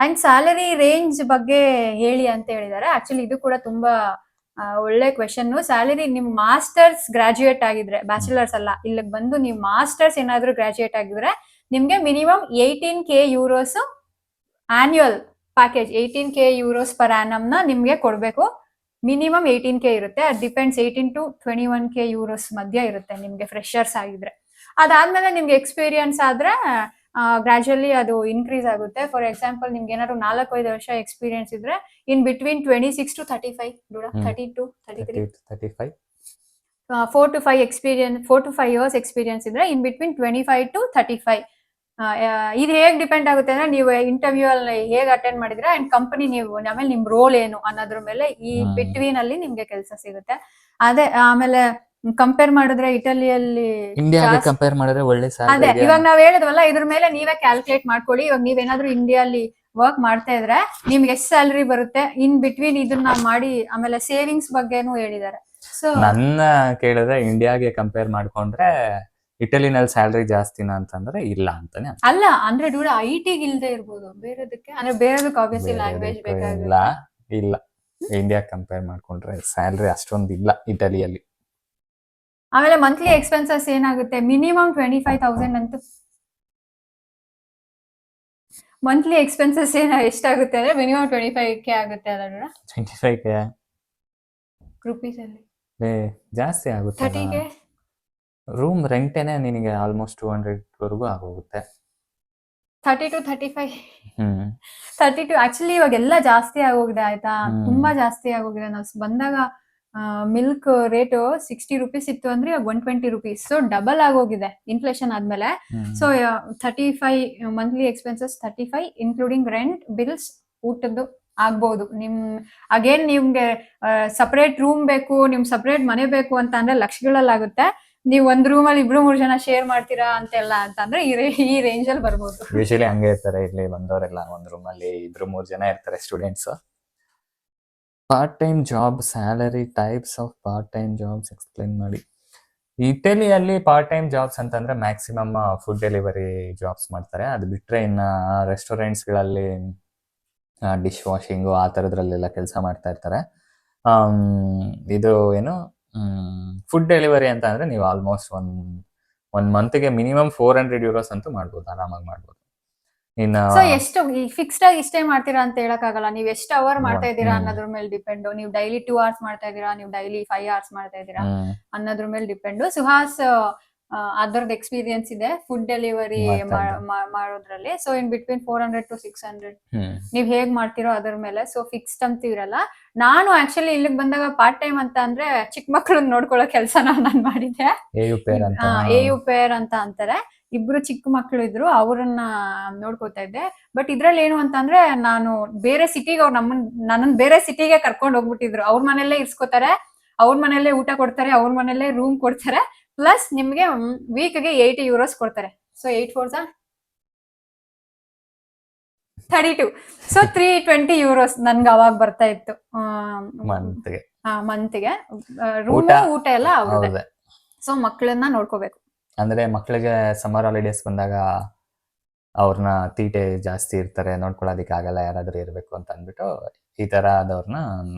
And salary range ಬಗ್ಗೆ ಹೇಳಿ ಅಂತ ಹೇಳಿದ್ದಾರೆ. ಆಕ್ಚುಲಿ ಇದು ಕೂಡ ತುಂಬಾ ಒಳ್ಳೆ ಕ್ವೆಶನ್. ಸ್ಯಾಲರಿ ನಿಮ್ ಮಾಸ್ಟರ್ಸ್ ಗ್ರಾಜುಯೇಟ್ ಆಗಿದ್ರೆ, ಬ್ಯಾಚುಲರ್ಸ್ ಅಲ್ಲ, ಇಲ್ಲಿಗೆ ಬಂದು ನೀವು ಮಾಸ್ಟರ್ಸ್ ಏನಾದ್ರು ಗ್ರಾಜುಯೇಟ್ ಆಗಿದ್ರೆ ನಿಮ್ಗೆ minimum 18K euros annual package, 18K euros per annum ನ ನಿಮ್ಗೆ ಕೊಡ್ಬೇಕು. ಮಿನಿಮಮ್ 18K ಇರುತ್ತೆ. ಅದು ಡಿಪೆಂಡ್ಸ್, 18 to 21K euros ಮಧ್ಯ ಇರುತ್ತೆ ನಿಮ್ಗೆ ಫ್ರೆಶರ್ಸ್ ಆಗಿದ್ರೆ. ಅದಾದ್ಮೇಲೆ ನಿಮ್ಗೆ ಎಕ್ಸ್ಪೀರಿಯನ್ಸ್ ಆದ್ರೆ ಗ್ರಾಜುಯಲಿ ಅದು ಇನ್ಕ್ರೀಸ್ ಆಗುತ್ತೆ. ಫಾರ್ ಎಕ್ಸಾಂಪಲ್ ನಿಮ್ಗೆ ಏನಾದ್ರು 4-5 ವರ್ಷ ಎಕ್ಸ್ಪೀರಿಯನ್ಸ್ ಇದ್ರೆ in between 26 to 35, 32, 33, 35 4 to 5 experience, 4 to 5 years experience ಇದ್ರೆ ಇನ್ ಬಿಟ್ವೀನ್ 25 to 35. ಇದು ಹೇಗ್ ಡಿಪೆಂಡ್ ಆಗುತ್ತೆ ಅಂದ್ರೆ ನೀವು ಇಂಟರ್ವ್ಯೂ ಅಲ್ಲಿ ಹೇಗ್ ಅಟೆಂಡ್ ಮಾಡಿದ್ರೆ ಅಂಡ್ ಕಂಪನಿ ನೀವು ಆಮೇಲೆ ನಿಮ್ ರೋಲ್ ಏನು ಅನ್ನೋದ್ರ ಮೇಲೆ ಈ ಬಿಟ್ವೀನ್ ಅಲ್ಲಿ ನಿಮ್ಗೆ ಕೆಲಸ ಸಿಗುತ್ತೆ. ಅದೇ ಆಮೇಲೆ ಕಂಪೇರ್ ಮಾಡಿದ್ರೆ ಇಟಲಿಯಲ್ಲಿ ಇಂಡಿಯಾಗೆ ಕಂಪೇರ್ ಮಾಡಿದ್ರೆ ಒಳ್ಳೆ ಅದೇ ಇವಾಗ ನಾವ್ ಹೇಳಿದ್ವಲ್ಲ, ಇದ್ರ ಮೇಲೆ ನೀವೇ ಕ್ಯಾಲ್ಕುಲೇಟ್ ಮಾಡ್ಕೊಳ್ಳಿ. ಇವಾಗ ನೀವೇನಾದ್ರೂ ಇಂಡಿಯಾಲಿ ವರ್ಕ್ ಮಾಡ್ತಾ ಇದ್ರೆ ನಿಮ್ಗೆ ಎಷ್ಟು ಸ್ಯಾಲರಿ ಬರುತ್ತೆ ಇನ್ ಬಿಟ್ವೀನ್ ಇದನ್ನ ಮಾಡಿ. ಆಮೇಲೆ ಸೇವಿಂಗ್ಸ್ ಬಗ್ಗೆನೂ ಹೇಳಿದ್ದಾರೆ. ಸೊ ನನ್ನ ಕೇಳಿದ್ರೆ ಇಂಡಿಯಾಗೆ ಕಂಪೇರ್ ಮಾಡ್ಕೊಂಡ್ರೆ ಇಟಲಿನಲ್ಲಿ ಸ್ಯಾಲರಿ ಜಾಸ್ತಿನಾ ಅಂತಂದ್ರೆ ಇಲ್ಲ ಅಂತಾನೆ. ಅಲ್ಲ ಅಂದ್ರೆ ಡೂಡ IT ಇಲ್ದೇ ಇರ್ಬೋದು, ಬೇರೆದಕ್ಕೆ ಅಂದ್ರೆ ಬೇರೆದಕ್ಕೆ ಆಬ್ವಿಯಸ್ಲಿ ಲ್ಯಾಂಗ್ವೇಜ್ ಬೇಕಾಗಿಲ್ಲ. ಇಲ್ಲ ಇಂಡಿಯಾ ಕಂಪೇರ್ ಮಾಡ್ಕೊಂಡ್ರೆ ಸ್ಯಾಲರಿ ಅಷ್ಟೊಂದು ಇಲ್ಲ ಇಟಲಿಯಲ್ಲಿ. ಆಮೇಲೆ ಮಂತ್ಲಿ ಎಕ್ಸ್ಪೆನ್ಸಸ್ ಏನಾಗುತ್ತೆ, ಮಿನಿಮಮ್ 25,000 ಅಂತೂ ಮಂತ್ಲಿ ಎಕ್ಸ್ಪೆನ್ಸಸ್ ಎಷ್ಟಾಗುತ್ತೆ ಅಂದ್ರೆ ಮಿನಿಮಮ್ 25K ಆಗುತ್ತೆ. ಅಲ್ಲ 25K ರುಪೀಸ್ ಅಲ್ಲಿ ಜಾಸ್ತಿ ಆಗುತ್ತೆ. 30K ರೂಮ್ ರೆಂಟೇನೆ ನಿನಗೆ ಆಲ್ಮೋಸ್ಟ್ 200 ವರೆಗೂ ಆಗೋಗುತ್ತೆ. 30 to 35, 32 ಆಕ್ಚುಲಿ ಇವಾಗೆಲ್ಲ ಜಾಸ್ತಿ ಆಗೋಗಿದೆ ಆಯ್ತಾ, ತುಂಬಾ ಜಾಸ್ತಿ ಆಗೋಗಿದೆ. ನಾವು ಬಂದಾಗ ಮಿಲ್ಕ್ ರೇಟ್ 60 ರೂಪೀಸ್ ಇತ್ತು ಅಂದ್ರೆ 120 ರೂಪೀಸ್. ಸೊ ಡಬಲ್ ಆಗೋಗಿದೆ ಇನ್ಫ್ಲೇಷನ್ ಆದ್ಮೇಲೆ. So 35 monthly expenses, 35 including rent, bills, ಊಟದ್ದು ಆಗ್ಬಹುದು. ಅಗೇನ್ ನಿಮ್ಗೆ ಸಪರೇಟ್ ರೂಮ್ ಬೇಕು, ನಿಮ್ ಸಪರೇಟ್ ಮನೆ ಬೇಕು ಅಂತ ಅಂದ್ರೆ ಲಕ್ಷಗಳಲ್ಲಿ ಆಗುತ್ತೆ. ನೀವು ಒಂದ್ ರೂಮ್ ಅಲ್ಲಿ 2-3 ಜನ ಶೇರ್ ಮಾಡ್ತೀರಾ ಅಂತೆಲ್ಲ ಅಂತಂದ್ರೆ ಈ ರೇಂಜ್ ಅಲ್ಲಿ ಬರ್ಬೋದು. ಯೂಶಲಿ ಹಂಗೆ ಇರ್ತಾರೆ ಇಲ್ಲಿ ಬಂದವರೆಲ್ಲ, ಒಂದ್ ರೂಮ್ ಅಲ್ಲಿ 2-3 ಜನ ಇರ್ತಾರೆ students. Part time job salary, types of part time jobs explain ಮಾಡಿ. ಇಟಲಿಯಲ್ಲಿ ಪಾರ್ಟ್ ಟೈಮ್ ಜಾಬ್ಸ್ ಅಂತಂದ್ರೆ ಮ್ಯಾಕ್ಸಿಮಮ್ ಫುಡ್ ಡೆಲಿವರಿ ಜಾಬ್ಸ್ ಮಾಡ್ತಾರೆ. ಅದು ಬಿಟ್ರೆ ಇನ್ನ ರೆಸ್ಟೋರೆಂಟ್ಸ್ ಗಳಲ್ಲಿ ಡಿಶ್ ವಾಷಿಂಗು ಆ ಥರದ್ರಲ್ಲೆಲ್ಲ ಕೆಲಸ ಮಾಡ್ತಾ ಇರ್ತಾರೆ. ಇದು ಏನು ಫುಡ್ ಡೆಲಿವರಿ ಅಂತ ಅಂದ್ರೆ ನೀವು ಆಲ್ಮೋಸ್ಟ್ ಒನ್ ಮಂತ್ಗೆ ಮಿನಿಮಮ್ 400 euros ಅಂತೂ ಮಾಡ್ಬೋದು, ಆರಾಮಾಗಿ ಮಾಡ್ಬೋದು. ಸೊ ಎಷ್ಟು ಫಿಕ್ಸ್ಡ್ ಆಗಿ ಇಷ್ಟೇ ಮಾಡ್ತೀರಾ ಅಂತ ಹೇಳಕ್ಕಾಗಲ್ಲ. ನೀವು ಎಷ್ಟು ಅವರ್ ಮಾಡ್ತಾ ಇದ್ದೀರಾ ಅನ್ನೋದ್ರ ಮೇಲೆ ಡಿಪೆಂಡ್. ನೀವು ಡೈಲಿ 2 hours ಮಾಡ್ತಾ ಇದ್ದೀರಾ, ನೀವು ಡೈಲಿ 5 hours ಮಾಡ್ತಾ ಇದ್ದೀರಾ ಅನ್ನೋದ್ರ ಮೇಲೆ ಡಿಪೆಂಡ್. ಸುಹಾಸ್ ಅದರದ್ದು ಎಕ್ಸ್ಪೀರಿಯನ್ಸ್ ಇದೆ ಫುಡ್ ಡೆಲಿವರಿ ಮಾಡೋದ್ರಲ್ಲಿ. ಸೊ ಇನ್ ಬಿಟ್ವೀನ್ 400 to 600 ನೀವ್ ಹೇಗ್ ಮಾಡ್ತಿರೋ ಅದ್ರ ಮೇಲೆ. ಸೊ ಫಿಕ್ಸ್ಡ್ ಅಂತ ಇರಲ್ಲ. ನಾನು ಆಕ್ಚುಲಿ ಇಲ್ಲಿಗೆ ಬಂದಾಗ ಪಾರ್ಟ್ ಟೈಮ್ ಅಂತ ಅಂದ್ರೆ ಚಿಕ್ಕ ಮಕ್ಕಳನ್ನ ನೋಡ್ಕೊಳ್ಳೋ ಕೆಲಸನ ನಾನು ಮಾಡಿದ್ದೆ. AU ಪೇರ್ ಅಂತ ಅಂತಾರೆ. 2 ಚಿಕ್ಕ ಮಕ್ಕಳು ಇದ್ರು, ಅವ್ರನ್ನ ನೋಡ್ಕೋತಾ ಇದ್ದೆ. ಬಟ್ ಇದ್ರಲ್ಲಿ ಏನು ಅಂತಂದ್ರೆ ನಾನು ಬೇರೆ ಸಿಟಿಗೆ ನನ್ನನ್ನು ಬೇರೆ ಸಿಟಿಗೆ ಕರ್ಕೊಂಡು ಹೋಗ್ಬಿಟ್ಟಿದ್ರು. ಅವ್ರ ಮನೆಯಲ್ಲೇ ಇರ್ಸ್ಕೊತಾರೆ, ಅವ್ರ ಮನೆಯಲ್ಲೇ ಊಟ ಕೊಡ್ತಾರೆ, ಅವ್ರ ಮನೆಯಲ್ಲೇ ರೂಮ್ ಕೊಡ್ತಾರೆ. ಪ್ಲಸ್ ನಿಮ್ಗೆ ವೀಕ್ಗೆ 80 euros ಕೊಡ್ತಾರೆ. ಸೊ 8 4 32, ಸೊ 320 euros ನನ್ಗೆ ಅವಾಗ ಬರ್ತಾ ಇತ್ತು ಮಂತ್ಗೆ. ರೂಮ್ ಊಟ ಎಲ್ಲ ಅವ್ರದ್ದೇ. ಸೊ ಮಕ್ಕಳನ್ನ ನೋಡ್ಕೋಬೇಕು. ಅಂದ್ರೆ ಮಕ್ಕಳಿಗೆ ಸಮ್ಮರ್ ಹಾಲಿಡೇಸ್ ಬಂದಾಗ ಅವ್ರನ್ನ ತೀಟೆ ಜಾಸ್ತಿ ಇರ್ತಾರೆ, ನೋಡ್ಕೊಳ್ಳೋದಿಕ್ಕೆ ಆಗಲ್ಲ, ಯಾರಾದ್ರೂ ಇರ್ಬೇಕು ಅಂತ ಅಂದ್ಬಿಟ್ಟು ಈ ತರ ಆದವ್ರನ್ನ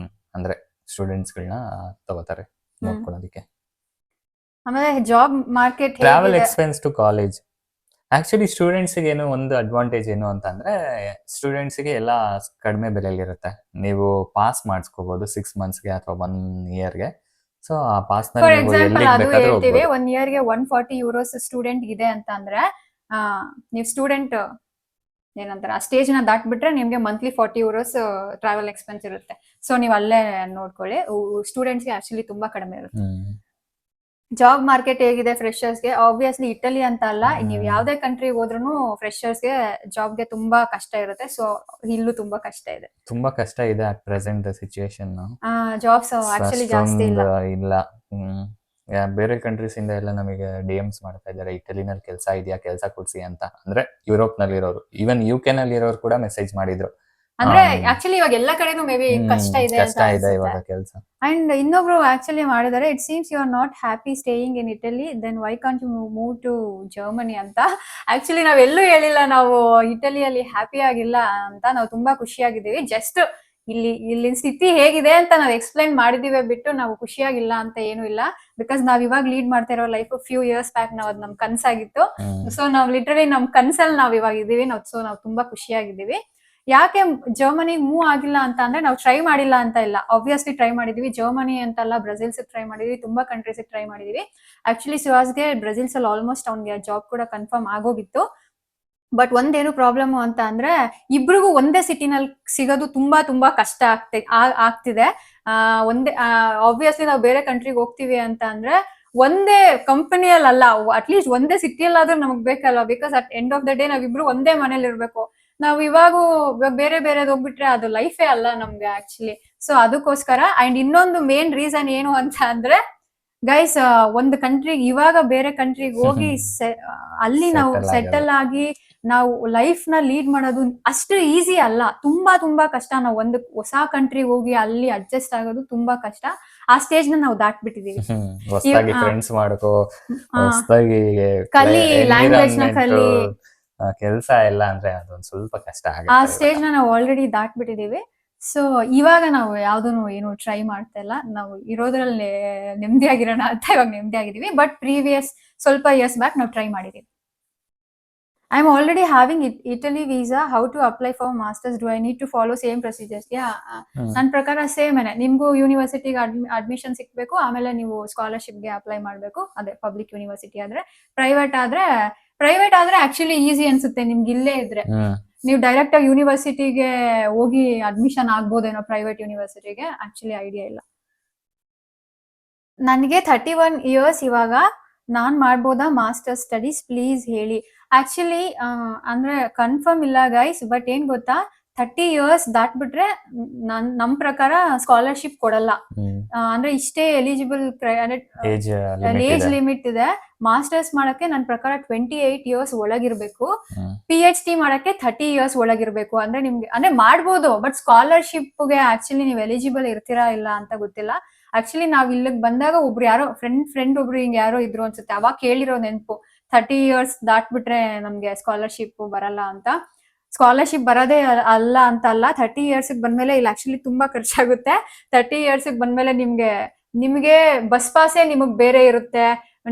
ಅಂದ್ರೆ ಸ್ಟೂಡೆಂಟ್ಸ್ಗಳನ್ನ ತಗೋತಾರೆ ನೋಡ್ಕೊಳ್ಳೋದಿಕ್ಕೆ. ಆಮೇಲೆ job market, travel expense to college. Actually ಸ್ಟೂಡೆಂಟ್ಸ್ಗೆ ಏನು ಒಂದು ಅಡ್ವಾಂಟೇಜ್ ಏನು ಅಂತಂದ್ರೆ ಸ್ಟೂಡೆಂಟ್ಸ್ಗೆ ಎಲ್ಲ ಕಡಿಮೆ ಬೆಲೆಯಲ್ಲಿ ಇರುತ್ತೆ. ನೀವು ಪಾಸ್ ಮಾಡಿಸ್ಕೋಬಹುದು 6 monthsಗೆ ಅಥವಾ 1 yearಗೆ. ಸೊ ಆ ಪಾಸ್ ಫಾರ್ ಎಕ್ಸಾಂಪಲ್ ಅದು ಹೇಳ್ತೀವಿ, 1 yearಗೆ 140 euros ಸ್ಟೂಡೆಂಟ್ ಇದೆ ಅಂತ ಅಂದ್ರೆ ನೀವು ಸ್ಟೂಡೆಂಟ್ ಏನಂತಾರೆ ಆ ಸ್ಟೇಜ್ ನ ದಾಟ್ಬಿಟ್ರೆ ನಿಮ್ಗೆ ಮಂತ್ಲಿ 40 euros ಟ್ರಾವೆಲ್ ಎಕ್ಸ್ಪೆನ್ಸ್ ಇರುತ್ತೆ. ಸೊ ನೀವು ಅಲ್ಲೇ ನೋಡ್ಕೊಳ್ಳಿ. ಸ್ಟೂಡೆಂಟ್ಸ್ಗೆ ಆಕ್ಚುಲಿ ತುಂಬಾ ಕಡಿಮೆ ಇರುತ್ತೆ. ಜಾಬ್ ಮಾರ್ಕೆಟ್ ಹೇಗಿದೆ ಫ್ರೆಶರ್ಸ್ಗೆ? ಆಬ್ವಿಯಸ್ಲಿ ಇಟಲಿ ಅಂತ ಅಲ್ಲ, ನೀವು ಯಾವ್ದೇ ಕಂಟ್ರಿಗೆ ಹೋದ್ರೂ ಫ್ರೆಶರ್ಸ್ಗೆ ಜಾಬ್ಗೆ ತುಂಬಾ ಕಷ್ಟ ಇರುತ್ತೆ. ಸೊ ಇಲ್ಲೂ ತುಂಬಾ ಕಷ್ಟ ಇದೆ, ತುಂಬಾ ಕಷ್ಟ ಇದೆ at present situation. Jobs actually ಜಾಸ್ತಿ ಇಲ್ಲ. ಬೇರೆ ಕಂಟ್ರೀಸ್ ಇಂದ ಎಲ್ಲ ನಮಗೆ DMs ಮಾಡ್ತಾ ಇದ್ದಾರೆ, ಇಟಲಿನಲ್ಲಿ ಕೆಲಸ ಇದೆಯಾ, ಕೆಲಸ ಕೊಡ್ಸಿ ಅಂತ. ಅಂದ್ರೆ ಯುರೋಪ್ ನಲ್ಲಿ ಇರೋರು, ಈವನ್ UK ನಲ್ಲಿ ಇರೋರು ಕೂಡ ಮೆಸೇಜ್ ಮಾಡಿದ್ರು, ಅಂದ್ರೆ ಆಕ್ಚುಲಿ ಇವಾಗ ಎಲ್ಲ ಕಡೆನೂ ಮೇ ಬಿ ಕಷ್ಟ ಇದೆ ಇವಾಗ ಕೆಲಸ. ಅಂಡ್ ಇನ್ನೊಬ್ರು ಆಕ್ಚುಲಿ ಮಾಡಿದಾರೆ, it seems you are not happy staying in Italy, then why can't you move to Germany ಅಂತ. ಆಕ್ಚುಲಿ ನಾವೆಲ್ಲೂ ಹೇಳಿಲ್ಲ ನಾವು ಇಟಲಿಯಲ್ಲಿ ಹ್ಯಾಪಿ ಆಗಿಲ್ಲ ಅಂತ, ನಾವು ತುಂಬಾ ಖುಷಿಯಾಗಿದ್ದೀವಿ. ಜಸ್ಟ್ ಇಲ್ಲಿನ ಸ್ಥಿತಿ ಹೇಗಿದೆ ಅಂತ ನಾವು ಎಕ್ಸ್ಪ್ಲೈನ್ ಮಾಡಿದೀವಿ ಬಿಟ್ಟು ನಾವು ಖುಷಿಯಾಗಿಲ್ಲ ಅಂತ ಏನು ಇಲ್ಲ. ಬಿಕಾಸ್ ನಾವ್ ಇವಾಗ ಲೀಡ್ ಮಾಡ್ತಾ ಇರೋ ಲೈಫ್ ಫ್ಯೂ ಇಯರ್ಸ್ ಬ್ಯಾಕ್ ನಾವ್ ಅದ್ ನಮ್ ಕನ್ಸಾಗಿತ್ತು. ಸೊ ನಾವ್ ಲಿಟರಲಿ ನಮ್ ಕನ್ಸಲ್ಲಿ ನಾವ್ ಇವಾಗ ಇದೀವಿ. ನಾವು ತುಂಬಾ ಖುಷಿಯಾಗಿದ್ದೀವಿ. ಯಾಕೆ ಜರ್ಮನಿ ಮೂವ್ ಆಗಿಲ್ಲ ಅಂತ ಅಂದ್ರೆ ನಾವು ಟ್ರೈ ಮಾಡಿಲ್ಲ ಅಂತ ಇಲ್ಲ, ಆಬ್ವಿಯಸ್ಲಿ ಟ್ರೈ ಮಾಡಿದೀವಿ. ಜರ್ಮನಿ ಅಂತಲ್ಲ, ಬ್ರೆಜಿಲ್ಸ್ ಟ್ರೈ ಮಾಡಿದೀವಿ, ತುಂಬಾ ಕಂಟ್ರೀಸ್ ಟ್ರೈ ಮಾಡಿದೀವಿ. ಆಕ್ಚುಲಿ ಸುಹಾಸ್ಗೆ ಬ್ರೆಜಿಲ್ಸ್ ಅಲ್ಲಿ ಆಲ್ಮೋಸ್ಟ್ ಅವ್ನಿಗೆ ಜಾಬ್ ಕೂಡ ಕನ್ಫರ್ಮ್ ಆಗೋಗಿತ್ತು. ಬಟ್ ಒಂದೇನು ಪ್ರಾಬ್ಲಮ್ ಅಂತ ಅಂದ್ರೆ ಇಬ್ರಿಗೂ ಒಂದೇ ಸಿಟಿನಲ್ಲಿ ಸಿಗೋದು ತುಂಬಾ ಕಷ್ಟ ಆಗ್ತಿದೆ. ಒಂದೇ ಆಬ್ವಿಯಸ್ಲಿ ನಾವು ಬೇರೆ ಕಂಟ್ರಿಗೆ ಹೋಗ್ತೀವಿ ಅಂತ ಅಂದ್ರೆ ಒಂದೇ ಕಂಪನಿಯಲ್ಲಿ ಅಲ್ಲ, ಅಟ್ಲೀಸ್ಟ್ ಒಂದೇ ಸಿಟಿಯಲ್ಲಾದ್ರೂ ನಮಗ್ ಬೇಕಲ್ವಾ. Because at end of the day ನಾವಿಬ್ರು ಒಂದೇ ಮನೇಲಿ ಇರ್ಬೇಕು. ನಾವು ಇವಾಗೂ ಬೇರೆ ಬೇರೆದ್ ಹೋಗ್ಬಿಟ್ರೆ ಅದು ಲೈಫೇ ಅಲ್ಲ ನಮ್ಗೆ ಆಕ್ಚುಲಿ. ಸೊ ಅದಕ್ಕೋಸ್ಕರ. ಅಂಡ್ ಇನ್ನೊಂದು ಮೇನ್ ರೀಸನ್ ಏನು ಅಂತ ಅಂದ್ರೆ ಗೈಸ್, ಒಂದು ಕಂಟ್ರಿಗೆ ಇವಾಗ ಬೇರೆ ಕಂಟ್ರಿಗೆ ಹೋಗಿ ಅಲ್ಲಿ ನಾವು ಸೆಟಲ್ ಆಗಿ ನಾವು ಲೈಫ್ ನ ಲೀಡ್ ಮಾಡೋದು ಅಷ್ಟು ಈಸಿ ಅಲ್ಲ, ತುಂಬಾ ಕಷ್ಟ. ನಾವು ಒಂದು ಹೊಸ ಕಂಟ್ರಿಗೆ ಹೋಗಿ ಅಲ್ಲಿ ಅಡ್ಜಸ್ಟ್ ಆಗೋದು ತುಂಬಾ ಕಷ್ಟ. ಆ ಸ್ಟೇಜ್ ನ ನಾವು ದಾಟ್ಬಿಟ್ಟಿದೀವಿ. ಫ್ರೆಂಡ್ಸ್ ಮಾಡ್ಕೋ, ಕಲಿ, ಲ್ಯಾಂಗ್ವೇಜ್ ನ ಕಲಿ, ಕೆಲಸ ಎಲ್ಲ ಅಂದ್ರೆ ಅದೊಂದು ಸ್ವಲ್ಪ ಕಷ್ಟ ಆಗುತ್ತೆ. ಆ ಸ್ಟೇಜ್ ನ ನಾವು ಆಲ್ರೆಡಿ ದಾಟ್ಬಿಟ್ಟಿದೀವಿ. ಸೊ ಇವಾಗ ನಾವು ಯಾವ್ದನ್ನು ಏನು ಟ್ರೈ ಮಾಡ್ತಾ ಇಲ್ಲ. ನಾವು ಇರೋದ್ರಲ್ಲಿ ನೆಮ್ಮದಿಯಾಗಿರೋಣ ಅಂತ ಇವಾಗ ನೆಮ್ಮದಿಯಾಗಿದ್ದೀವಿ. ಬಟ್ ಪ್ರೀವಿಯಸ್ ಸ್ವಲ್ಪ ಇಯರ್ಸ್ ಬ್ಯಾಕ್ ನಾವು ಟ್ರೈ ಮಾಡಿದೀವಿ. I am already having Italy visa. How to apply for masters? Do I need to follow same procedures? ನನ್ನ ಪ್ರಕಾರ ಸೇಮ್. ನಿಮ್ಗೂ ಯೂನಿವರ್ಸಿಟಿಗೆ ಅಡ್ಮಿಷನ್ ಸಿಕ್ಬೇಕು, ಆಮೇಲೆ ನೀವು ಸ್ಕಾಲರ್ಶಿಪ್ಗೆ ಅಪ್ಲೈ ಮಾಡಬೇಕು. ಅದೇ ಪಬ್ಲಿಕ್ ಯೂನಿವರ್ಸಿಟಿ ಆದ್ರೆ. ಪ್ರೈವೇಟ್ ಆದ್ರೆ ಆಕ್ಚುಲಿ ಈಸಿ ಅನ್ಸುತ್ತೆ ನಿಮ್ಗೆ ಇಲ್ಲೇ ಇದ್ರೆ. ನೀವು ಡೈರೆಕ್ಟ್ ಆಗಿ ಯೂನಿವರ್ಸಿಟಿಗೆ ಹೋಗಿ ಅಡ್ಮಿಷನ್ ಆಗ್ಬೋದೇನೋ ಪ್ರೈವೇಟ್ ಯೂನಿವರ್ಸಿಟಿಗೆ. ಆಕ್ಚುಲಿ ಐಡಿಯಾ ಇಲ್ಲ. ನನಗೆ 31 ಇಯರ್ಸ್ ಇವಾಗ. ನಾನ್ ಮಾಡ್ಬೋದಾ ಮಾಸ್ಟರ್ ಸ್ಟಡೀಸ್? ಪ್ಲೀಸ್ ಹೇಳಿ. ಆಕ್ಚುಲಿ ಅಂದ್ರೆ ಕನ್ಫರ್ಮ್ ಇಲ್ಲ ಗೈಸ್. ಬಟ್ ಏನ್ ಗೊತ್ತಾ, 30 ಇಯರ್ಸ್ ದಾಟ್ಬಿಟ್ರೆ ನಮ್ ಪ್ರಕಾರ ಸ್ಕಾಲರ್ಶಿಪ್ ಕೊಡಲ್ಲ. ಅಂದ್ರೆ ಇಷ್ಟೇ ಎಲಿಜಿಬಲ್ ಏಜ್ ಲಿಮಿಟ್ ಇದೆ. ಮಾಸ್ಟರ್ಸ್ ಮಾಡಕ್ಕೆ ನನ್ನ ಪ್ರಕಾರ 28 ಇಯರ್ಸ್ ಒಳಗಿರ್ಬೇಕು. PhD ಮಾಡಕ್ಕೆ 30 ಇಯರ್ಸ್ ಒಳಗಿರ್ಬೇಕು. ಅಂದ್ರೆ ನಿಮ್ಗೆ ಅಂದ್ರೆ ಮಾಡ್ಬೋದು, ಬಟ್ ಸ್ಕಾಲರ್ಶಿಪ್ಗೆ ಆಕ್ಚುಲಿ ನೀವು ಎಲಿಜಿಬಲ್ ಇರ್ತೀರಾ ಇಲ್ಲ ಅಂತ ಗೊತ್ತಿಲ್ಲ. ಆಕ್ಚುಲಿ ನಾವ್ ಇಲ್ಲಿಗೆ ಬಂದಾಗ ಒಬ್ರು ಯಾರೋ ಫ್ರೆಂಡ್ ಒಬ್ರು ಹಿಂಗ್ ಯಾರೋ ಇದ್ರು ಅನ್ಸುತ್ತೆ, ಅವಾಗ ಕೇಳಿರೋ ನೆನ್ಪು 30 ಇಯರ್ಸ್ ದಾಟ್ಬಿಟ್ರೆ ನಮ್ಗೆ ಸ್ಕಾಲರ್ಶಿಪ್ ಬರಲ್ಲ ಅಂತ. ಸ್ಕಾಲರ್ಶಿಪ್ ಬರೋದೇ ಅಲ್ಲ ಅಂತ ಅಲ್ಲ, 30 ಇಯರ್ಸ್ ಬಂದ್ಮೇಲೆ ಇಲ್ಲಿ ಆಕ್ಚುಲಿ ತುಂಬಾ ಖರ್ಚಾಗುತ್ತೆ. 30 ಇಯರ್ಸ್ ಬಂದ್ಮೇಲೆ ನಿಮ್ಗೆ ಬಸ್ ಪಾಸೇ ನಿಮಗ್ ಬೇರೆ ಇರುತ್ತೆ.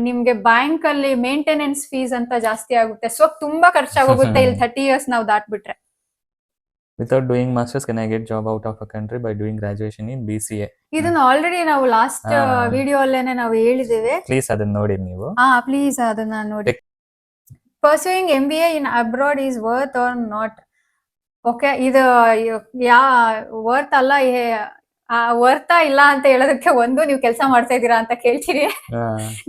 ನಿಮ್ಗೆ ಬ್ಯಾಂಕ್ ಅಲ್ಲಿ ಮೇಂಟೆನೆನ್ಸ್ ಫೀಸ್ ಅಂತ ಜಾಸ್ತಿ ಆಗುತ್ತೆ. ಸೊ ತುಂಬಾ ಖರ್ಚಾಗೋಗುತ್ತೆ ಇಲ್ಲಿ 30 ಇಯರ್ಸ್ ನಾವು ದಾಟ್ಬಿಟ್ರೆ. Without doing masters, can I get job out of a country by doing graduation in BCA? ಇದನ್ನ ಆಲ್ರೆಡಿ ನಾವು ಲಾಸ್ಟ್ ವಿಡಿಯೋ ಅಲ್ಲೇನೆ ನಾವು ಹೇಳಿದ್ದೇವೆ. ಪ್ಲೀಸ್ ಅದನ್ನ ನೋಡಿ ನೀವು. ಪ್ಲೀಸ್ ಅದನ್ನ ನೋಡಿ. Pursuing MBA in abroad is worth or not? Okay, ಇದು ವರ್ತ್ ಅಲ್ಲ, ವರ್ತಾ ಇಲ್ಲ ಅಂತ ಹೇಳೋದಕ್ಕೆ ಒಂದು, ನೀವು ಕೆಲಸ ಮಾಡ್ತಾ ಇದ್ದೀರಾ ಅಂತ ಕೇಳ್ತೀರಿ.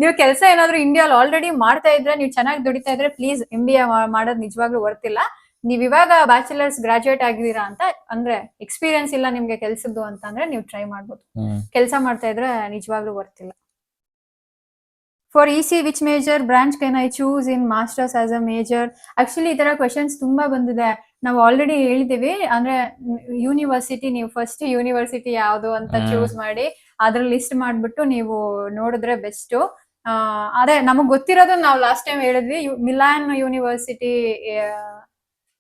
ನೀವು ಕೆಲಸ ಏನಾದ್ರು ಇಂಡಿಯಾಲ್ ಆಲ್ರೆಡಿ ಮಾಡ್ತಾ ಇದ್ರೆ, ನೀವು ಚೆನ್ನಾಗಿ ದುಡಿತಾ ಇದ್ರೆ, ಪ್ಲೀಸ್ MBA ಮಾಡೋದು ನಿಜವಾಗ್ಲೂ ವರ್ತ್ ಇಲ್ಲ. ನೀವ್ ಇವಾಗ ಬ್ಯಾಚುಲರ್ಸ್ ಗ್ರಾಜುಯೇಟ್ ಆಗಿದ್ದೀರಾ ಅಂತ ಅಂದ್ರೆ ಎಕ್ಸ್ಪೀರಿಯನ್ಸ್ ಇಲ್ಲ ನಿಮ್ಗೆ ಕೆಲ್ಸದ್ದು ಅಂತ ಅಂದ್ರೆ ನೀವು ಟ್ರೈ ಮಾಡ್ಬೋದು. ಕೆಲಸ ಮಾಡ್ತಾ ಇದ್ರೆ ನಿಜವಾಗ್ಲೂ ವರ್ತ್ ಇಲ್ಲ. For EC which major branch can I choose in masters as a major? Actually ಈ ತರ ಕ್ವೆಶನ್ಸ್ ತುಂಬಾ ಬಂದಿದೆ. ನಾವು ಆಲ್ರೆಡಿ ಹೇಳಿದೀವಿ. ಅಂದ್ರೆ ಯೂನಿವರ್ಸಿಟಿ, ನೀವು ಫಸ್ಟ್ ಯೂನಿವರ್ಸಿಟಿ ಯಾವ್ದು ಅಂತ ಚೂಸ್ ಮಾಡಿ ಅದ್ರ ಲಿಸ್ಟ್ ಮಾಡ್ಬಿಟ್ಟು ನೀವು ನೋಡಿದ್ರೆ ಬೆಸ್ಟ್. ಅದೇ ನಮಗ್ ಗೊತ್ತಿರೋದು ನಾವು ಲಾಸ್ಟ್ ಟೈಮ್ ಹೇಳಿದ್ವಿ, ಮಿಲಾನ್ ಯೂನಿವರ್ಸಿಟಿ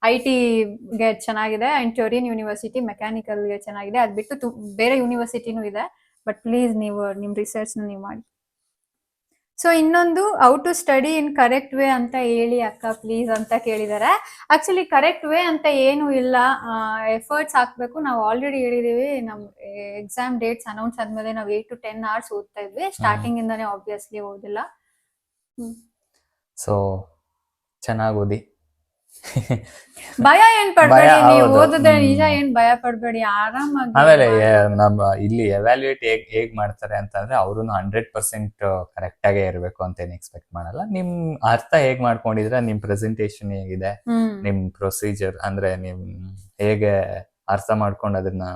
IT ಗೆ ಚೆನ್ನಾಗಿದೆ, ಅಂಡ್ ಟ್ಯೂರಿನ್ ಯೂನಿವರ್ಸಿಟಿ ಮೆಕ್ಯಾನಿಕಲ್ ಗೆ ಚೆನ್ನಾಗಿದೆ. ಅದ್ ಬಿಟ್ಟು ಬೇರೆ ಯೂನಿವರ್ಸಿಟಿನೂ ಇದೆ. ಬಟ್ ಪ್ಲೀಸ್ ನೀವು ನಿಮ್ ರಿಸರ್ಚ್ ನೀವು ಮಾಡಿ. ಸೊ ಇನ್ನೊಂದು, how to study in correct way ಅಂತ ಹೇಳಿ ಅಕ್ಕ ಪ್ಲೀಸ್ ಅಂತ ಕೇಳಿದಾರೆ. ಆಕ್ಚುಲಿ ಕರೆಕ್ಟ್ ವೇ ಅಂತ ಏನು ಇಲ್ಲ, ಎಫರ್ಟ್ಸ್ ಹಾಕ್ಬೇಕು. ನಾವು ಆಲ್ರೆಡಿ ಹೇಳಿದೀವಿ, ನಮ್ ಎಕ್ಸಾಮ್ ಡೇಟ್ಸ್ ಅನೌನ್ಸ್ ಆದ್ಮೇಲೆ ನಾವು 8 to 10 hours ಓದ್ತಾ ಇದ್ವಿ. ಸ್ಟಾರ್ಟಿಂಗ್ ಇಂದಾನೆ ಆಬ್ವಿಯಸ್ಲಿ ಓದಿಲ್ಲ. ಸೊ ಚೆನ್ನಾಗಿ ಓದಿ. ಭಯ ಏನ್ ಪಡ್ಬೇಡಿ, ನೀವು ಓದಿದ್ರೆ ನಿಜ ಏನ್ ಭಯ ಪಡ್ಬೇಡಿ, ಆರಾಮಾಗಿ. ಆಮೇಲೆ ನಮ್ಮ ಇಲ್ಲಿ ಎವ್ಯಾಲ್ಯೂಯೇಟ್ ಹೇಗ್ ಮಾಡ್ತಾರೆ ಅಂತಂದ್ರೆ, ಅವ್ರು 100% ಕರೆಕ್ಟ್ ಆಗೇ ಇರ್ಬೇಕು ಅಂತ ಏನ್ ಎಕ್ಸ್ಪೆಕ್ಟ್ ಮಾಡಲ್ಲ. ನಿಮ್ ಅರ್ಥ ಹೇಗ್ ಮಾಡ್ಕೊಂಡಿದ್ರೆ, ನಿಮ್ ಪ್ರೆಸೆಂಟೇಶನ್ ಹೇಗಿದೆ, ನಿಮ್ ಪ್ರೊಸೀಜರ್ ಅಂದ್ರೆ ನಿಮ್ ಹೇಗೆ ಅರ್ಥ ಮಾಡ್ಕೊಂಡು ಅದನ್ನ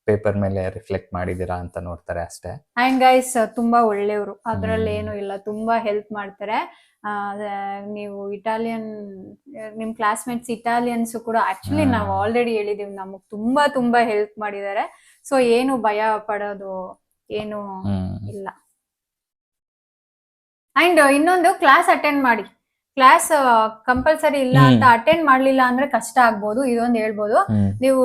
ಪೇಪರ್ ಮೇಲೆ ರಿಫ್ಲೆಕ್ಟ್ ಮಾಡಿದೀರಾ ಅಂತ ನೋಡ್ತಾರೆ ಅಷ್ಟೇ. ಅಂಡ್ ಗೈಸ್ ತುಂಬಾ ಒಳ್ಳೆಯವರು, ಅದ್ರಲ್ಲಿ ಏನು ಇಲ್ಲ, ತುಂಬಾ ಹೆಲ್ಪ್ ಮಾಡ್ತಾರೆ. ನೀವು ಇಟಾಲಿಯನ್, ನಿಮ್ ಕ್ಲಾಸ್ಮೇಟ್ಸ್ ಇಟಾಲಿಯನ್ಸ್ ಕೂಡ ಆಕ್ಚುಲಿ ನಾವು ಆಲ್ರೆಡಿ ಹೇಳಿದೀವಿ, ನಮಗ್ ತುಂಬಾ ತುಂಬಾ ಹೆಲ್ಪ್ ಮಾಡಿದ್ದಾರೆ. ಸೊ ಏನು ಭಯ ಪಡೋದು ಏನು ಇಲ್ಲ. ಅಂಡ್ ಇನ್ನೊಂದು, ಕ್ಲಾಸ್ ಅಟೆಂಡ್ ಮಾಡಿ. ಕ್ಲಾಸ್ ಕಂಪಲ್ಸರಿ ಇಲ್ಲ ಅಂತ ಅಟೆಂಡ್ ಮಾಡ್ಲಿಲ್ಲ ಅಂದ್ರೆ ಕಷ್ಟ ಆಗ್ಬೋದು, ಇದೊಂದು ಹೇಳ್ಬೋದು. ನೀವು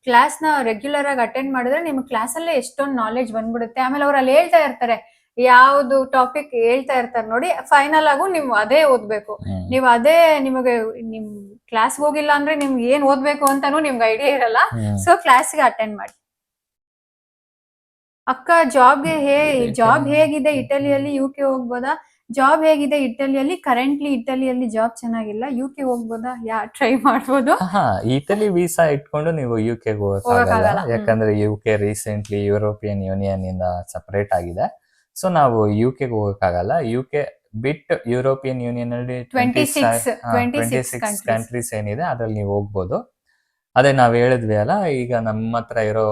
ಕ್ಲಾಸ್ ನ ರೆಗ್ಯುಲರ್ ಆಗಿ ಅಟೆಂಡ್ ಮಾಡಿದ್ರೆ ನಿಮ್ಗೆ ಕ್ಲಾಸ್ ಅಲ್ಲೇ ಎಷ್ಟೊಂದು ನಾಲೆಜ್ ಬಂದ್ಬಿಡುತ್ತೆ. ಆಮೇಲೆ ಅವ್ರು ಅಲ್ಲಿ ಹೇಳ್ತಾ ಇರ್ತಾರೆ, ಯಾವ್ದು ಟಾಪಿಕ್ ಹೇಳ್ತಾ ಇರ್ತಾರೆ ನೋಡಿ, ಫೈನಲ್ ಆಗು ನೀವು ಅದೇ ಓದ್ಬೇಕು. ನೀವು ಅದೇ, ನಿಮಗೆ ನಿಮ್ ಕ್ಲಾಸ್ ಹೋಗಿಲ್ಲ ಅಂದ್ರೆ ನಿಮ್ಗೆ ಏನ್ ಓದ್ಬೇಕು ಅಂತಾನು ನಿಮ್ಗೆ ಐಡಿಯಾ ಇರಲ್ಲ. ಸೊ ಕ್ಲಾಸ್ಗೆ ಅಟೆಂಡ್ ಮಾಡಿ. ಅಕ್ಕ ಜಾಬ್ ಹೇಗಿದೆ ಇಟಲಿಯಲ್ಲಿ? UK ಹೋಗ್ಬೋದಾ? ಜಾಬ್ ಹೇಗಿದೆ ಇಟಲಿಯಲ್ಲಿ? ಕರೆಂಟ್ಲಿ ಇಟಲಿಯಲ್ಲಿ ಜಾಬ್ ಚೆನ್ನಾಗಿಲ್ಲ, UK ಹೋಗ್ಬೋದಾ? ಟ್ರೈ ಮಾಡ್ಬೋದು. ಇಟಲಿ ವೀಸಾ ಇಟ್ಕೊಂಡು ನೀವು UK ಹೋಗಕ್ಕಾಗಲ್ಲ, ಯಾಕಂದ್ರೆ UK ರೀಸೆಂಟ್ಲಿ ಯುರೋಪಿಯನ್ ಯೂನಿಯನ್ ಇಂದ ಸಪರೇಟ್ ಆಗಿದೆ. ಸೊ ನಾವು UK ಹೋಗಕ್ಕಾಗಲ್ಲ. UK ಬಿಟ್ ಯುರೋಪಿಯನ್ ಯೂನಿಯನ್ ಅಲ್ಲಿ 26 ಕಂಟ್ರೀಸ್ ಏನಿದೆ ಅದ್ರಲ್ಲಿ ನೀವು ಹೋಗ್ಬೋದು. ಅದೇ ನಾವ್ ಹೇಳಿದ್ವಿ ಅಲ್ಲ, ಈಗ ನಮ್ಮ ಹತ್ರ ಇರೋ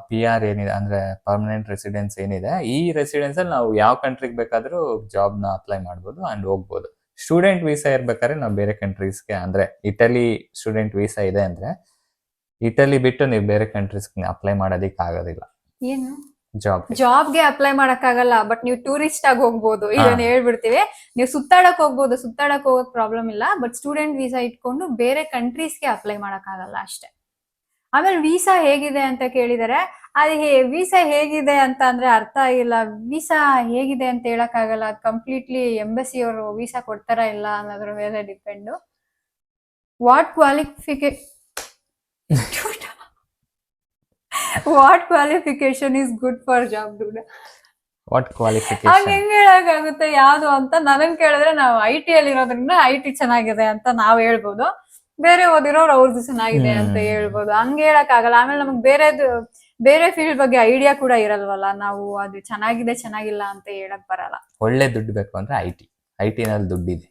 PR ಏನಿದೆ ಅಂದ್ರೆ ಪರ್ಮನೆಂಟ್ ರೆಸಿಡೆನ್ಸ್ ಏನಿದೆ, ಈ ರೆಸಿಡೆನ್ಸ್ ಅಲ್ಲಿ ನಾವು ಯಾವ ಕಂಟ್ರಿಗೆ ಬೇಕಾದ್ರೂ ಜಾಬ್ ನ ಅಪ್ಲೈ ಮಾಡ್ಬೋದು ಅಂಡ್ ಹೋಗ್ಬೋದು. ಸ್ಟೂಡೆಂಟ್ ವೀಸಾ ಇರ್ಬೇಕಾದ್ರೆ ನಾವು ಬೇರೆ ಕಂಟ್ರೀಸ್ಗೆ, ಅಂದ್ರೆ ಇಟಲಿ ಸ್ಟೂಡೆಂಟ್ ವೀಸಾ ಇದೆ ಅಂದ್ರೆ ಇಟಲಿ ಬಿಟ್ಟು ನೀವು ಬೇರೆ ಕಂಟ್ರೀಸ್ಗೆ ಅಪ್ಲೈ ಮಾಡೋದಿಕ್ ಆಗೋದಿಲ್ಲ. ಏನು ಜಾಬ್ಗೆ ಅಪ್ಲೈ ಮಾಡಕ್ಕಾಗಲ್ಲ, ಬಟ್ ನೀವು ಟೂರಿಸ್ಟ್ ಆಗಿ ಹೋಗ್ಬೋದು. ಇದನ್ನ ಹೇಳ್ಬಿಡ್ತೀವಿ, ನೀವು ಸುತ್ತಾಡಕ್ ಹೋಗ್ಬೋದು, ಸುತ್ತಾಡಕ್ ಹೋಗಕ್ ಪ್ರಾಬ್ಲಮ್ ಇಲ್ಲ. ಬಟ್ ಸ್ಟೂಡೆಂಟ್ ವೀಸಾ ಇಟ್ಕೊಂಡು ಬೇರೆ ಕಂಟ್ರೀಸ್ಗೆ ಅಪ್ಲೈ ಮಾಡಕ್ಕಾಗಲ್ಲ ಅಷ್ಟೇ. ಆಮೇಲೆ ವೀಸಾ ಹೇಗಿದೆ ಅಂತ ಕೇಳಿದರೆ, ಅದು ವೀಸಾ ಹೇಗಿದೆ ಅಂತ ಅಂದ್ರೆ ಅರ್ಥ ಆಗಿಲ್ಲ. ವೀಸಾ ಹೇಗಿದೆ ಅಂತ ಹೇಳಕ್ ಆಗಲ್ಲ, ಕಂಪ್ಲೀಟ್ಲಿ ಎಂಬಸಿ ಅವರು ವೀಸಾ ಕೊಡ್ತಾರ ಇಲ್ಲ ಅನ್ನೋದ್ರ ಮೇಲೆ depend. What qualification is good for job ಡೂಡ? ವಾಟ್ ಕ್ವಾಲಿಫಿಕೇಶನ್ ಹೆಂಗ್ ಹೇಳಕ್ಕಾಗುತ್ತೆ ಯಾವ್ದು ಅಂತ? ನನಗ್ ಕೇಳಿದ್ರೆ ನಾವು IT ಅಲ್ಲಿ ಇರೋದ್ರಿಂದ IT ಚೆನ್ನಾಗಿದೆ ಅಂತ ನಾವ್ ಹೇಳ್ಬೋದು, ಬೇರೆ ಓದಿರೋರು ಅವ್ರದ್ದು ಚೆನ್ನಾಗಿದೆ ಅಂತ ಹೇಳ್ಬೋದು. ಹಂಗೆ ಹೇಳಕ್ ಆಗಲ್ಲ. ಆಮೇಲೆ ನಮಗ್ ಬೇರೆ ಫೀಲ್ಡ್ ಬಗ್ಗೆ ಐಡಿಯಾ ಕೂಡ ಇರಲ್ವಲ್ಲ, ನಾವು ಅದು ಚೆನ್ನಾಗಿದೆ ಚೆನ್ನಾಗಿಲ್ಲ ಅಂತ ಹೇಳಕ್ ಬರಲ್ಲ. ಒಳ್ಳೆ ದುಡ್ಡು ಬೇಕು ಅಂದ್ರೆ IT ನಲ್ಲಿ ದುಡ್ಡಿದೆ.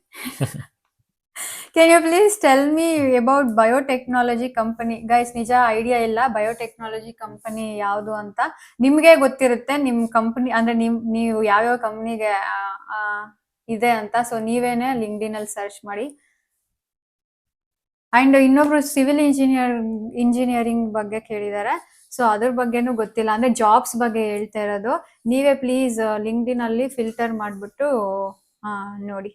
Can you please tell me about biotechnology company? Guys ನಿಜ ಐಡಿಯಾ ಇಲ್ಲ ಬಯೋಟೆಕ್ನಾಲಜಿ ಕಂಪನಿ ಯಾವುದು ಅಂತ. ನಿಮ್ಗೆ ಗೊತ್ತಿರುತ್ತೆ ನಿಮ್ ಕಂಪನಿ ಅಂದ್ರೆ ನೀವು ಯಾವ್ಯಾವ ಕಂಪನಿಗೆ ಇದೆ ಅಂತ. ಸೊ ನೀವೇನೆ ಲಿಂಕ್ಡ್ಇನ್ ಅಲ್ಲಿ ಸರ್ಚ್ ಮಾಡಿ. ಅಂಡ್ ಇನ್ನೊಬ್ರು ಸಿವಿಲ್ ಇಂಜಿನಿಯರಿಂಗ್ ಬಗ್ಗೆ ಕೇಳಿದ್ದಾರೆ. ಸೊ ಅದ್ರ ಬಗ್ಗೆನೂ ಗೊತ್ತಿಲ್ಲ, ಅಂದ್ರೆ ಜಾಬ್ಸ್ ಬಗ್ಗೆ ಹೇಳ್ತಾ ಇರೋದು. ನೀವೇ ಪ್ಲೀಸ್ ಲಿಂಕ್ಡ್ಇನ್ ಅಲ್ಲಿ ಫಿಲ್ಟರ್ ಮಾಡ್ಬಿಟ್ಟು ನೋಡಿ.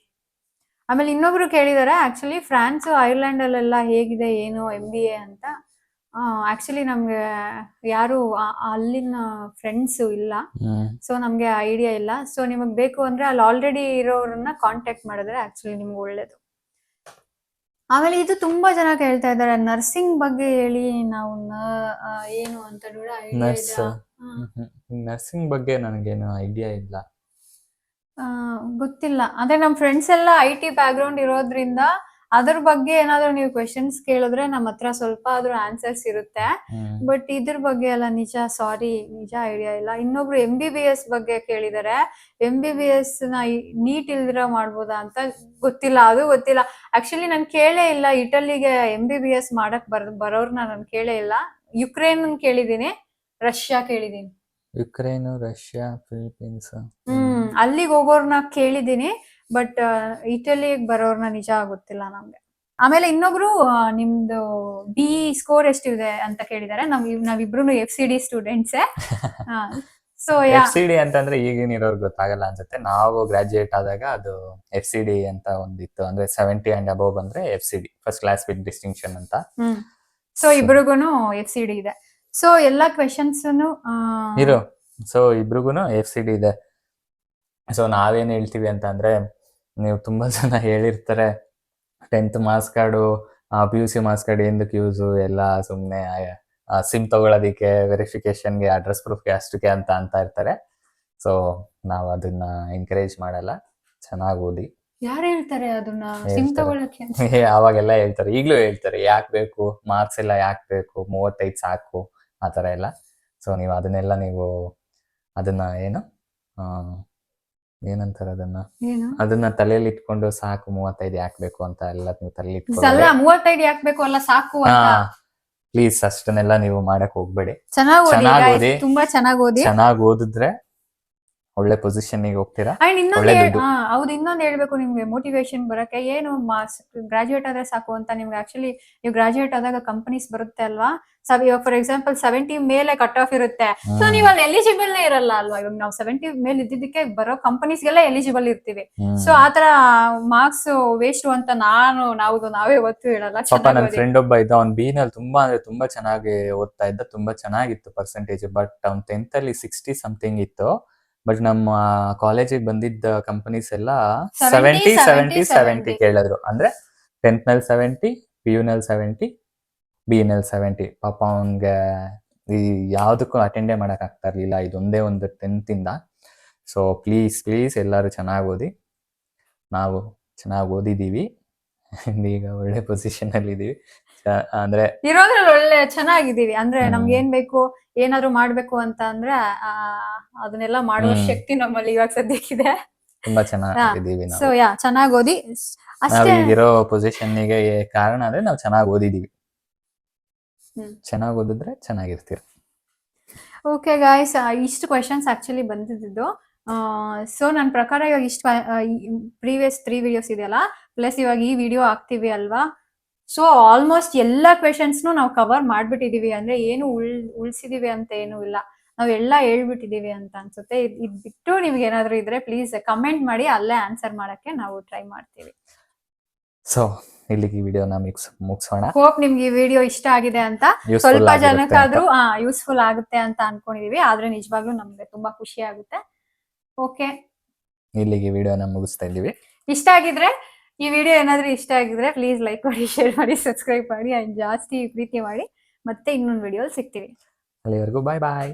ಆಮೇಲೆ ಇನ್ನೊಬ್ರು ಕೇಳಿದಾರೆ, ಆಕ್ಚುಲಿ ಫ್ರಾನ್ಸ್ ಐರ್ಲೆಂಡ್ ಅಲ್ಲೆಲ್ಲ ಹೇಗಿದೆ ಏನು MBA ಅಂತ. ಆಕ್ಚುಲಿ ನಮ್ಗೆ ಯಾರು ಅಲ್ಲಿನ ಫ್ರೆಂಡ್ಸ್ ಇಲ್ಲ, ಸೊ ನಮ್ಗೆ ಐಡಿಯಾ ಇಲ್ಲ. ಸೊ ನಿಮಗ್ ಬೇಕು ಅಂದ್ರೆ ಅಲ್ಲಿ ಆಲ್ರೆಡಿ ಇರೋರನ್ನ ಕಾಂಟ್ಯಾಕ್ಟ್ ಮಾಡಿದ್ರೆ ಆಕ್ಚುಲಿ ನಿಮ್ಗೆ ಒಳ್ಳೇದು. ಆಮೇಲೆ ಇದು ತುಂಬಾ ಜನ ಕೇಳ್ತಾ ಇದ್ದಾರೆ, ನರ್ಸಿಂಗ್ ಬಗ್ಗೆ ಹೇಳಿ, ನಾವು ಏನು ಅಂತ ನರ್ಸಿಂಗ್ ಬಗ್ಗೆ ನನಗೇನು ಐಡಿಯಾ ಇಲ್ಲ, ಗೊತ್ತಿಲ್ಲ. ಅಂದ್ರೆ ನಮ್ ಫ್ರೆಂಡ್ಸ್ ಎಲ್ಲ IT ಬ್ಯಾಕ್ಗ್ರೌಂಡ್ ಇರೋದ್ರಿಂದ ಅದ್ರ ಬಗ್ಗೆ ಏನಾದ್ರು ನೀವು ಕ್ವೆಶನ್ಸ್ ಕೇಳಿದ್ರೆ ನಮ್ಮ ಹತ್ರ ಸ್ವಲ್ಪ ಆದ್ರೂ ಆನ್ಸರ್ಸ್ ಇರುತ್ತೆ. ಬಟ್ ಇದ್ರ ಬಗ್ಗೆ ಎಲ್ಲ ನಿಜ ಐಡಿಯಾ ಇಲ್ಲ. ಇನ್ನೊಬ್ರು MBBS ಬಗ್ಗೆ ಕೇಳಿದಾರೆ, MBBS ನ ನೀಟ್ ಇಲ್ದಿರ ಮಾಡ್ಬೋದಾ ಅಂತ. ಗೊತ್ತಿಲ್ಲ, ಅದು ಗೊತ್ತಿಲ್ಲ. ಆಕ್ಚುಲಿ ನಾನು ಕೇಳೇ ಇಲ್ಲ ಇಟಲಿಗೆ MBBS ಮಾಡಕ್ ಬರೋರ್ನ ನಾನು ಕೇಳೇ ಇಲ್ಲ. ಯುಕ್ರೇನ್ ಕೇಳಿದೀನಿ, ರಷ್ಯಾ ಕೇಳಿದೀನಿ. ಯುಕ್ರೇನ್, ರಷ್ಯಾ, ಫಿಲಿಪೀನ್ಸ್ ಅಲ್ಲಿಗೆ ಹೋಗೋರ್ನ ಕೇಳಿದೀನಿ, ಬಟ್ ಇಟಲಿಗೆ ಬರೋರ್ನ ನಿಜ ಗೊತ್ತಿಲ್ಲ ನಮ್ಗೆ. ಆಮೇಲೆ ಇನ್ನೊಬ್ರು ನಿಮ್ದು BE ಸ್ಕೋರ್ ಎಷ್ಟಿದೆ ಅಂತ ಕೇಳಿದಾರೆ. ನಾವಿಬ್ರು FCD ಸ್ಟೂಡೆಂಟ್ಸೇ. ಸೊ FCD ಅಂತಂದ್ರೆ ಈಗಿನ ಇರೋರ್ಗೆ ಗೊತ್ತಾಗಲ್ಲ ಅನ್ಸುತ್ತೆ. ನಾವು ಗ್ರಾಜುಯೇಟ್ ಆದಾಗ ಅದು FCD ಅಂತ ಒಂದಿತ್ತು, ಅಂದ್ರೆ 70 and above ಬಂದ್ರೆ FCD, first class with distinction ಅಂತ. ಸೊ ಇಬ್ರಿಗೂನು FCD ಇದೆ. ಸೊ ಎಲ್ಲಾ ಕ್ವೆಶನ್ಸ್ ಸೊ ಇಬ್ರಿಗೂನು FCD ಇದೆ. ಸೊ ನಾವೇನ್ ಹೇಳ್ತೀವಿ ಅಂತ ಅಂದ್ರೆ, ನೀವು ತುಂಬಾ ಜನ ಹೇಳಿರ್ತಾರೆ 10th marks card, PUC marks card ಎಂದಕ್ಕೆ ಯೂಸು, ಎಲ್ಲ ಸುಮ್ನೆ ಸಿಮ್ ತಗೊಳ್ಳೋದಿಕ್ಕೆ, ವೆರಿಫಿಕೇಶನ್ಗೆ, ಅಡ್ರೆಸ್ ಪ್ರೂಫ್ಗೆ ಅಷ್ಟಕ್ಕೆ ಅಂತ ಇರ್ತಾರೆ. ಸೊ ನಾವು ಅದನ್ನ ಎಂಕರೇಜ್ ಮಾಡಲ್ಲ. ಚೆನ್ನಾಗಿ ಓದಿ. ಯಾರು ಹೇಳ್ತಾರೆ ಅದನ್ನ ಸಿಮ್ ತಗೊಳ್ಳಕ್ಕೆ? ಅವಾಗೆಲ್ಲ ಹೇಳ್ತಾರೆ, ಈಗ್ಲೂ ಹೇಳ್ತಾರೆ, ಯಾಕೆ ಬೇಕು ಮಾರ್ಕ್ಸ್ ಎಲ್ಲ, ಯಾಕೆ ಬೇಕು 35 ಸಾಕು, ಆತರ ಎಲ್ಲ. ಸೊ ನೀವು ಅದನ್ನ ಏನಂತಾರೆ ಅದನ್ನ ತಲೆಯಲ್ಲಿ ಇಟ್ಕೊಂಡು ಸಾಕು 35 ಯಾಕೆ ಬೇಕು ಅಂತ ಎಲ್ಲ ನೀವು ತಲೆಯಲ್ಲಿ ಇಟ್ಕೊಂಡು 35 ಯಾಕೆ ಬೇಕು ಅಲ್ಲ ಸಾಕು ಅಂತ ಪ್ಲೀಸ್ ಅಷ್ಟನ್ನೆಲ್ಲ ನೀವು ಮಾಡಕ್ ಹೋಗ್ಬೇಡಿ. ಚೆನ್ನಾಗಿ ಚೆನ್ನಾಗ್ ಓದಿ ಓದಿ. ತುಂಬಾ ಚೆನ್ನಾಗಿ ಓದಿ. ಚೆನ್ನಾಗಿ ಓದಿದ್ರೆ ಒಳ್ಳೆ ಪೊಸಿಷನ್ ಗೆ ಹೋಗ್ತೀರಾ. ಅಂಡ್ ಇನ್ನೊಂದು ಒಳ್ಳೆ ದುಡ್ಡು. ಹೌದು, ಇನ್ನೊಂದು ಹೇಳ್ಬೇಕು ನಿಮ್ಗೆ ಮೋಟಿವೇಶನ್ ಬರಕ್ಕೆ, ಏನು ಗ್ರಾಜುಯೇಟ್ ಆದ್ರೆ ಸಾಕು ಅಂತ ನಿಮ್ಗೆ ಆಕ್ಚುಲಿ ನೀವು ಗ್ರಾಜುಯೇಟ್ ಆದಾಗ ಕಂಪನೀಸ್ ಬರುತ್ತೆ ಅಲ್ವಾ. ಇವಾಗ ಫಾರ್ ಎಕ್ಸಾಂಪಲ್ 70 ಮೇಲೆ ಕಟ್ ಆಫ್ ಇರುತ್ತೆ. ಸೊ ನೀವು ಅಲ್ಲಿ ಎಲಿಜಿಬಲ್ ಇರಲ್ಲ ಅಲ್ವಾ. ಇವಾಗ ನಾವು 70 ಮೇಲೆ ಇದ್ದಿದ್ದಕ್ಕೆ ಬರೋ ಕಂಪನೀಸ್ಗೆಲ್ಲ ಎಲಿಜಿಬಲ್ ಇರ್ತೀವಿ. ಸೊ ಆತರ ಮಾರ್ಕ್ಸ್ ವೇಸ್ಟ್ ಅಂತ ನಾವೇ ಒತ್ತು ಹೇಳಲ್ಲ. ಪಾಪ ನನ್ನ ಫ್ರೆಂಡ್ ಒಬ್ಬ ಇದ್ದ, ಅವ್ನ್ ಬಿ ನಲ್ಲಿ ತುಂಬಾ ಅಂದ್ರೆ ತುಂಬಾ ಚೆನ್ನಾಗಿ ಓದ್ತಾ ಇದ್ದ, ತುಂಬಾ ಚೆನ್ನಾಗಿತ್ತು ಪರ್ಸೆಂಟೇಜ್. ಬಟ್ ಅವ್ನ್ 10th ಅಲ್ಲಿ 60 ಸಮಥಿಂಗ್ ಇತ್ತು. ಬಟ್ ನಮ್ಮ ಕಾಲೇಜಿಗೆ ಬಂದಿದ್ದ ಕಂಪನೀಸ್ ಎಲ್ಲ 70 ಕೇಳಿದ್ರು. ಅಂದ್ರೆ 10th ನಲ್ಲಿ 70, PU ನಲ್ಲಿ 70, B ನಲ್ಲಿ 70. ಪಾಪ ಅವನ್ಗೆ ಈ ಯಾವ್ದಕ್ಕೂ ಅಟೆಂಡೇ ಮಾಡಕ್ ಆಗ್ತಾ ಇರ್ಲಿಲ್ಲ, ಇದೊಂದೇ ಒಂದು 10th ಇಂದ. ಸೊ ಪ್ಲೀಸ್ ಎಲ್ಲರೂ ಚೆನ್ನಾಗಿ ಓದಿ. ನಾವು ಚೆನ್ನಾಗಿ ಓದಿದೀವಿ, ಈಗ ಒಳ್ಳೆ ಪೊಸಿಷನ್ ಅಲ್ಲಿ ಇದೀವಿ. ಅಂದ್ರೆ ಇರೋದ್ರಲ್ಲಿ ಒಳ್ಳೆ ಚೆನ್ನಾಗಿದೀವಿ. ಅಂದ್ರೆ ನಮ್ಗೆ ಏನ್ ಬೇಕು, ಏನಾದ್ರು ಮಾಡ್ಬೇಕು ಅಂತ ಅಂದ್ರೆ ಅದನ್ನೆಲ್ಲ ಮಾಡುವ ಶಕ್ತಿ ನಮ್ಮಲ್ಲಿ ಇವಾಗ ಸದ್ಯಕ್ಕಿದೆ. ತುಂಬಾ ಚೆನ್ನಾಗಿದ್ದೀವಿ ನಾವು. ಸೊ ಚೆನ್ನಾಗಿ ಓದಿ ನಾವು ಈಗಿರೋ ಪೊಸಿಷನ್ ಗೆ ಕಾರಣ ಅಂದ್ರೆ ನಾವು ಚೆನ್ನಾಗಿ ಓದಿದೀವಿ. ಚೆನ್ನಾಗಿ ಓದಿದ್ರೆ ಚೆನ್ನಾಗಿರ್ತೀರ. ಓಕೆ ಗಾಯ್ಸ್, ಇಷ್ಟು ಕ್ವೆಶನ್ಸ್ ಆಕ್ಚುಲಿ ಬಂದಿದ್ದು. ಸೊ ನನ್ನ ಪ್ರಕಾರ ಇವಾಗ ಇಷ್ಟು ಪ್ರೀವಿಯಸ್ 3 ವಿಡಿಯೋಸ್ ಇದೆಯಲ್ಲ, ಪ್ಲಸ್ ಇವಾಗ ಈ ವಿಡಿಯೋ ಹಾಕ್ತಿವಿ ಅಲ್ವಾ. ಸೊ ಆಲ್ಮೋಸ್ಟ್ ಎಲ್ಲಾ ಕ್ವೆಶನ್ಸ್ನು ನಾವು ಕವರ್ ಮಾಡ್ಬಿಟ್ಟಿದೀವಿ. ಅಂದ್ರೆ ಏನು ಉಳ್ಸಿದೀವಿ ಅಂತ ಏನು ಇಲ್ಲ, ನಾವ್ ಎಲ್ಲ ಹೇಳ್ಬಿಟ್ಟಿದೀವಿ ಅಂತ ಅನ್ಸುತ್ತೆ. ಇದ್ ಬಿಟ್ಟು ನಿಮ್ಗೆ ಏನಾದ್ರು ಇದ್ರೆ ಪ್ಲೀಸ್ ಕಮೆಂಟ್ ಮಾಡಿ, ಅಲ್ಲೇ ಆನ್ಸರ್ ಮಾಡಕ್ಕೆ ನಾವು ಟ್ರೈ ಮಾಡ್ತೀವಿ. ಸೊ ಇಲ್ಲಿಗೆ ಈ ವಿಡಿಯೋನ ಮುಗಿಸೋಣ. ಹೋಪ್ ನಿಮ್ಗೆ ಈ ವಿಡಿಯೋ ಇಷ್ಟ ಆಗಿದೆ ಅಂತ, ಸ್ವಲ್ಪ ಜನಕ್ಕಾದ್ರೂ ಯೂಸ್ಫುಲ್ ಆಗುತ್ತೆ ಅಂತ ಅನ್ಕೊಂಡಿದೀವಿ. ಆದ್ರೆ ನಿಜವಾಗ್ಲೂ ನಮ್ಗೆ ತುಂಬಾ ಖುಷಿ ಆಗುತ್ತೆ. ಓಕೆ, ಇಲ್ಲಿಗೆ ವಿಡಿಯೋನ ಮುಗಿಸ್ತಾ ಇದೀವಿ. ಇಷ್ಟ ಆಗಿದ್ರೆ, ಈ ವಿಡಿಯೋ ಏನಾದ್ರೂ ಇಷ್ಟ ಆಗಿದ್ರೆ ಪ್ಲೀಸ್ ಲೈಕ್ ಮಾಡಿ, ಶೇರ್ ಮಾಡಿ, ಸಬ್ಸ್ಕ್ರೈಬ್ ಮಾಡಿ, ಅಂಡ್ ಜಾಸ್ತಿ ಪ್ರೀತಿ ಮಾಡಿ. ಮತ್ತೆ ಇನ್ನೊಂದು ವಿಡಿಯೋ ಸಿಗ್ತೀವಿ. ಅಲ್ಲಿವರೆಗೂ ಬಾಯ್ ಬಾಯ್.